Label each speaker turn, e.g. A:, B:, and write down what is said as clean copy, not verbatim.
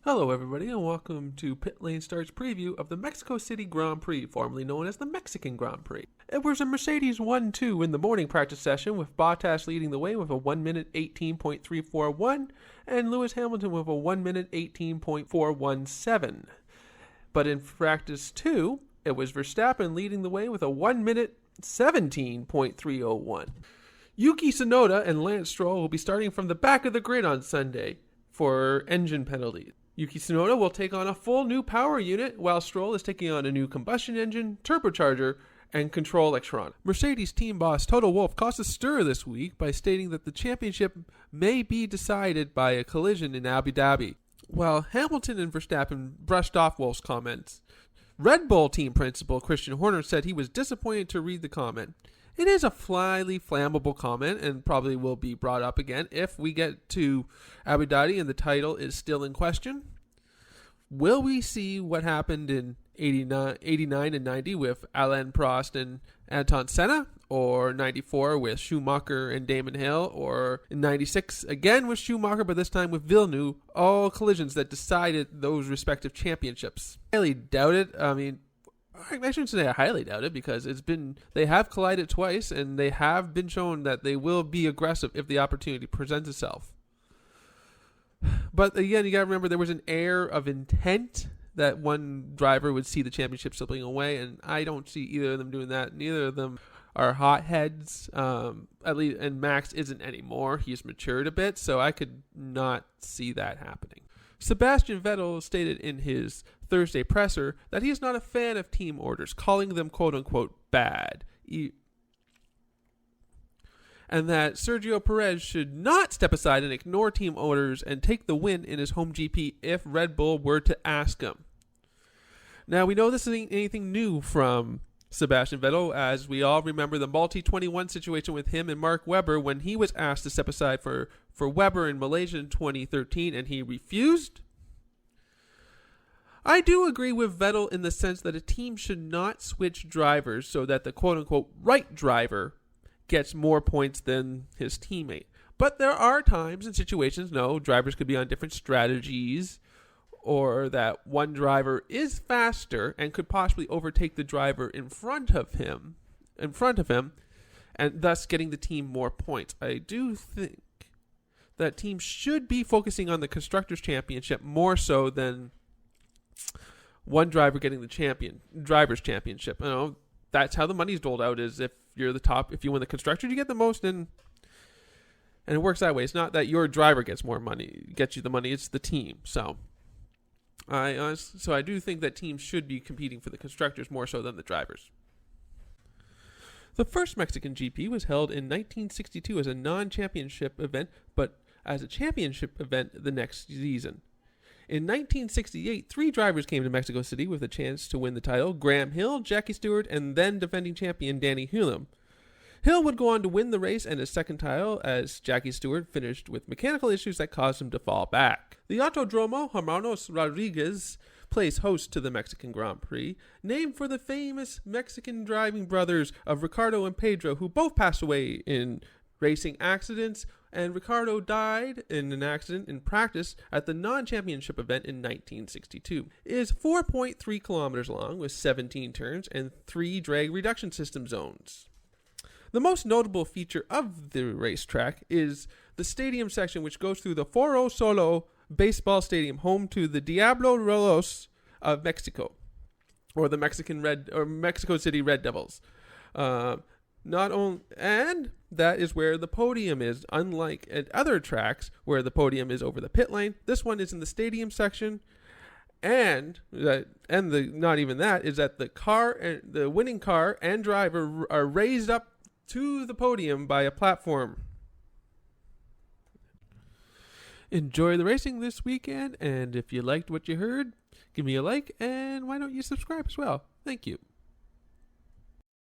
A: Hello everybody and welcome to Pit Lane Start's preview of the Mexico City Grand Prix, formerly known as the Mexican Grand Prix. It was a Mercedes 1-2 in the morning practice session, with Bottas leading the way with a 1 minute 18.341 and Lewis Hamilton with a 1 minute 18.417. But in practice 2, it was Verstappen leading the way with a 1 minute 17.301. Yuki Tsunoda and Lance Stroll will be starting from the back of the grid on Sunday for engine penalties. Yuki Tsunoda will take on a full new power unit, while Stroll is taking on a new combustion engine, turbocharger, and control electronics. Mercedes team boss Toto Wolff caused a stir this week by stating that the championship may be decided by a collision in Abu Dhabi. While Hamilton and Verstappen brushed off Wolff's comments, Red Bull team principal Christian Horner said he was disappointed to read the comment. It is a highly flammable comment and probably will be brought up again if we get to Abu Dhabi and the title is still in question. Will we see what happened in 89 and 90 with Alain Prost and Ayrton Senna, or 94 with Schumacher and Damon Hill, or in 96 again with Schumacher but this time with Villeneuve, all collisions that decided those respective championships? I highly doubt it. I shouldn't say I highly doubt it, because they have collided twice and they have been shown that they will be aggressive if the opportunity presents itself. But again, you got to remember there was an air of intent that one driver would see the championship slipping away, and I don't see either of them doing that. Neither of them are hotheads, at least, and Max isn't anymore. He's matured a bit, so I could not see that happening. Sebastian Vettel stated in his Thursday presser that he is not a fan of team orders, calling them quote-unquote bad, and that Sergio Perez should not step aside and ignore team orders and take the win in his home GP if Red Bull were to ask him. Now, we know this isn't anything new from Sebastian Vettel, as we all remember the Multi-21 situation with him and Mark Webber when he was asked to step aside for Webber in Malaysia in 2013 and he refused. I do agree with Vettel in the sense that a team should not switch drivers so that the quote-unquote right driver gets more points than his teammate. But there are times and situations, drivers could be on different strategies, or that one driver is faster and could possibly overtake the driver in front of him, and thus getting the team more points. I do think that teams should be focusing on the Constructors' Championship more so than one driver getting the Drivers' Championship. That's how the money's doled out, is if you're the top, if you win the Constructors, you get the most, and it works that way. It's not that your driver gets more money, gets you the money, it's the team. So I do think that teams should be competing for the Constructors more so than the drivers. The first Mexican GP was held in 1962 as a non-championship event, but as a championship event the next season. In 1968, 3 drivers came to Mexico City with a chance to win the title: Graham Hill, Jackie Stewart, and then defending champion Danny Hulme. Hill would go on to win the race and his second title, as Jackie Stewart finished with mechanical issues that caused him to fall back. The Autodromo Hermanos Rodriguez plays host to the Mexican Grand Prix, named for the famous Mexican driving brothers of Ricardo and Pedro, who both passed away in racing accidents, and Ricardo died in an accident in practice at the non-championship event in 1962. It is 4.3 kilometers long with 17 turns and 3 drag reduction system zones. The most notable feature of the racetrack is the stadium section, which goes through the Foro Solo baseball stadium, home to the Diablo Rojos of Mexico, or the Mexico City Red Devils. And that is where the podium is. Unlike at other tracks where the podium is over the pit lane, this one is in the stadium section. Not even that is that the winning car and driver are raised up to the podium by a platform. Enjoy the racing this weekend, and if you liked what you heard, give me a like, and why don't you subscribe as well? Thank you.